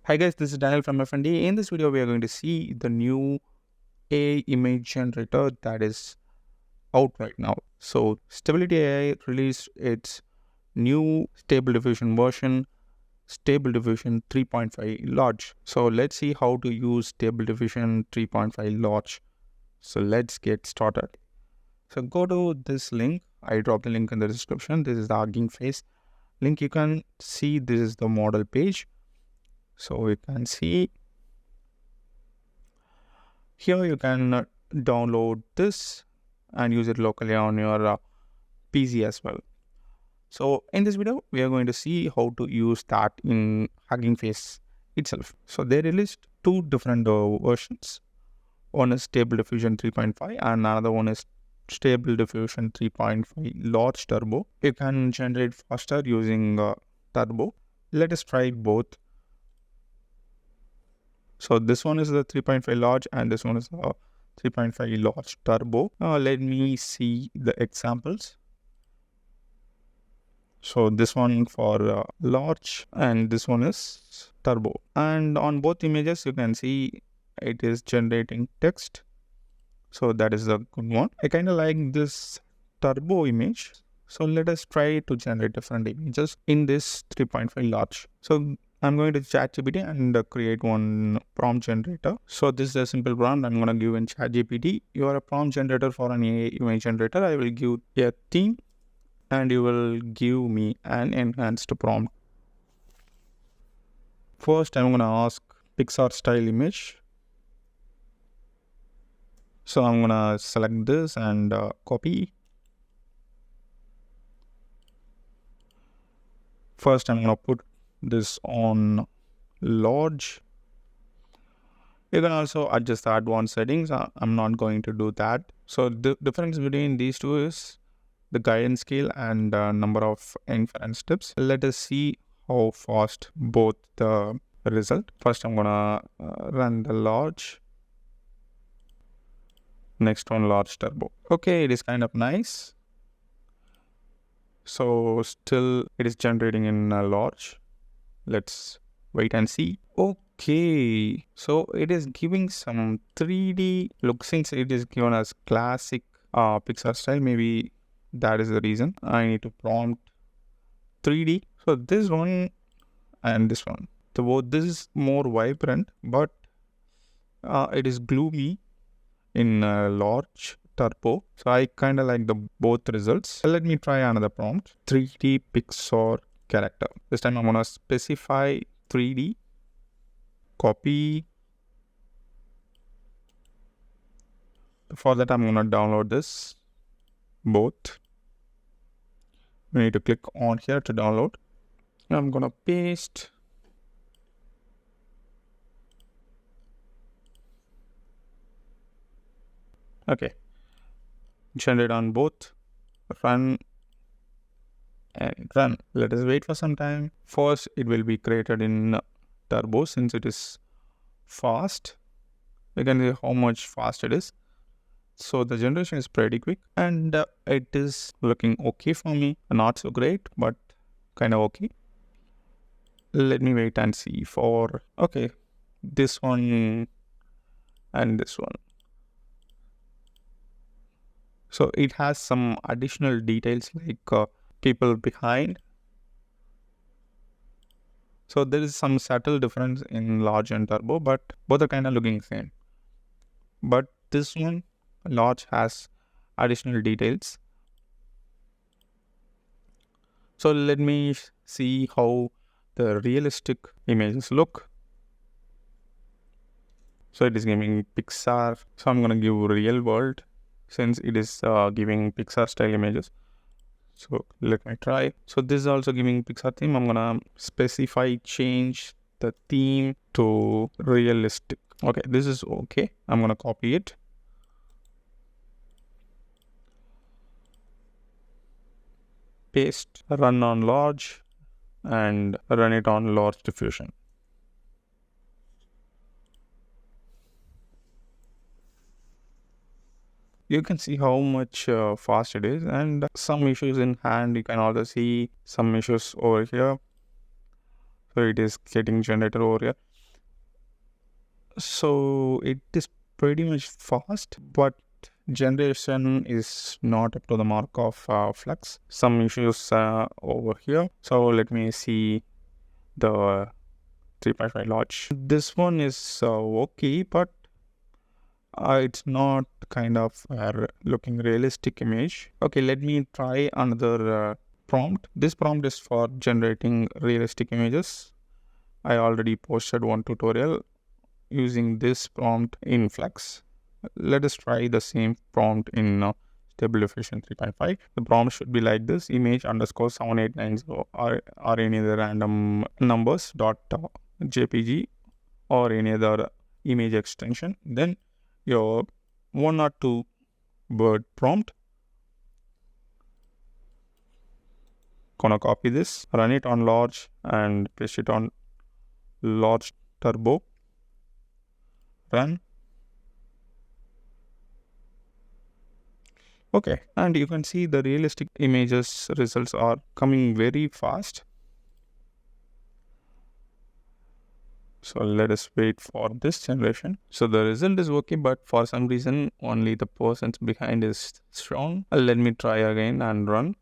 Hi guys, this is Daniel from FND. In this video, we are going to see the new AI image generator that is out right now. So Stability AI released its new Stable Diffusion version, Stable Diffusion 3.5 large. So let's see how to use Stable Diffusion 3.5 large. So let's get started. So go to this link. I dropped the link in the description. This is the Hugging Face link. You can see this is the model page. So you can see here you can download this and use it locally on your PC as well. So in this video, we are going to see how to use that in Hugging Face itself. So they released two different versions. One is Stable Diffusion 3.5 and another one is Stable Diffusion 3.5 Large Turbo. You can generate faster using Turbo. Let us try both. So this one is the 3.5 large and this one is the 3.5 large turbo. Let me see the examples. So this one for large and this one is turbo. And on both images, you can see it is generating text. So that is the good one. I kind of like this turbo image. So let us try to generate different images in this 3.5 large. So I'm going to ChatGPT and create one prompt generator. So this is a simple prompt I'm going to give in ChatGPT. You are a prompt generator for an AI image generator. I will give a theme and you will give me an enhanced prompt. First, I'm going to ask Pixar style image. So I'm going to select this and copy. First, I'm going to put this on large. You can also adjust the advanced settings. I'm not going to do that. So the difference between these two is the guidance scale and number of inference steps. Let us see how fast both the result. First, I'm gonna run the large. Next one, large turbo. Okay, it is kind of nice. So still it is generating in large. Let's wait and see. Okay, so it is giving some 3D look. Since it is given as classic Pixar style, maybe that is the reason. I need to prompt 3D. So this one and this one. So this is more vibrant, but it is gloomy in large turbo. So I kind of like the both results. Let me try another prompt. 3D Pixar character. This time I'm gonna specify 3D. Copy. For that I'm gonna download this. Both. We need to click on here to download. I'm gonna paste. Okay. Generate on both. Run and run. Let us wait for some time. First, it will be created in turbo since it is fast. You can see how much fast it is. So the generation is pretty quick and it is looking okay for me. Not so great, but kind of okay. Let me wait and see for, okay, this one and this one. So it has some additional details like people behind. So there is some subtle difference in large and turbo, but both are kind of looking same. But this one, large, has additional details. So let me see how the realistic images look. So it is giving Pixar. So I'm going to give real world since it is giving Pixar style images. So let me try. So this is also giving Pixar theme. I'm going to specify change the theme to realistic. Okay, this is okay. I'm going to copy it. Paste, run on large and run it on large diffusion. You can see how much fast it is and some issues in hand. You can also see some issues over here. So it is getting generated over here. So it is pretty much fast, but generation is not up to the mark of Flux. Some issues over here. So let me see the 3.5 large. This one is okay, but it's not kind of looking realistic image. Okay, let me try another prompt. This prompt is for generating realistic images. I already posted one tutorial using this prompt in Flux. Let us try the same prompt in Stable Diffusion 3.5. The prompt should be like this: image underscore 7890 or any other random numbers dot jpg or any other image extension. Then your 1 or 2 word prompt. Gonna copy this, run it on large and paste it on large turbo. Run. Okay, and you can see the realistic images results are coming very fast. So let us wait for this generation. So the result is okay, but for some reason only the persons behind is shown. Let me try again and run.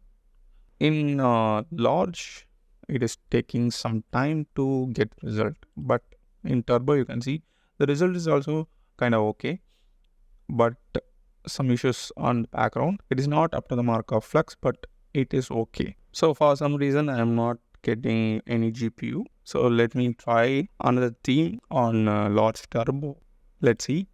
In large, it is taking some time to get result, but in turbo you can see the result is also kind of okay, but some issues on the background. It is not up to the mark of Flux, but it is okay. So for some reason I am not getting any GPU. So let me try another theme on large turbo. Let's see.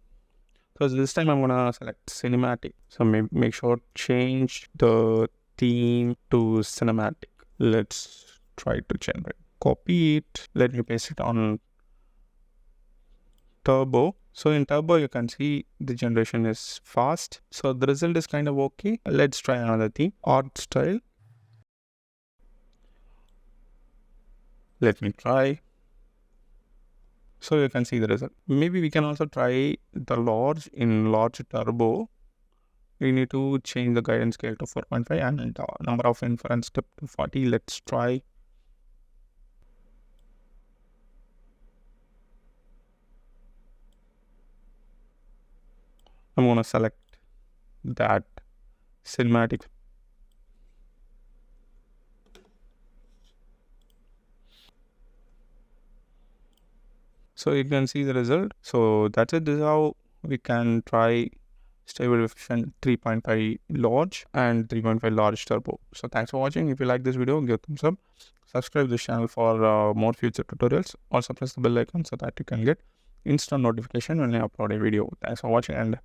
So this time I'm gonna select cinematic. So make sure change the theme to cinematic. Let's try to generate. Copy it. Let me paste it on turbo. So in turbo you can see the generation is fast. So the result is kind of okay. Let's try another theme. Art style. Let me try. So you can see the result. Maybe we can also try the large in large turbo. We need to change the guidance scale to 4.5 and the number of inference step to 40. Let's try. I'm going to select that cinematic. So you can see the result. So that's it. This is how we can try Stable Diffusion 3.5 large and 3.5 large turbo. So thanks for watching. If you like this video, give a thumbs up. Subscribe to this channel for more future tutorials. Also press the bell icon so that you can get instant notification when I upload a video. Thanks for watching and